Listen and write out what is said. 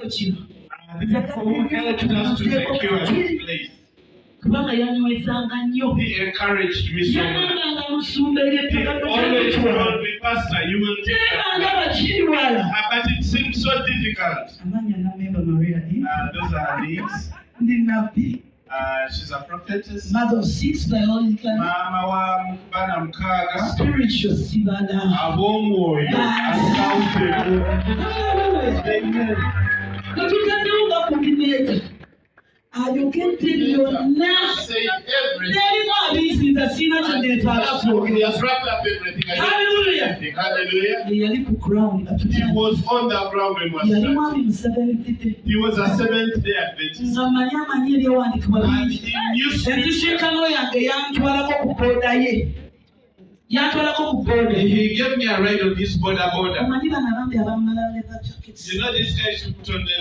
This is who helped us to secure this place. He encouraged me so much. He always told me, Pastor, you will take that. But it seems so difficult. Those are names. She's a prophetess. Mother of 6 biologically. Mama wa bana mkaga. Spiritual sibada. Abongo yo. Amen. You can tell your now. Say everything. He has wrapped up everything. Hallelujah. Hallelujah. He was on the ground when he was starting. He was a Seventh-day Adventist. And he knew he gave me a ride on his border. You know this guy should put on the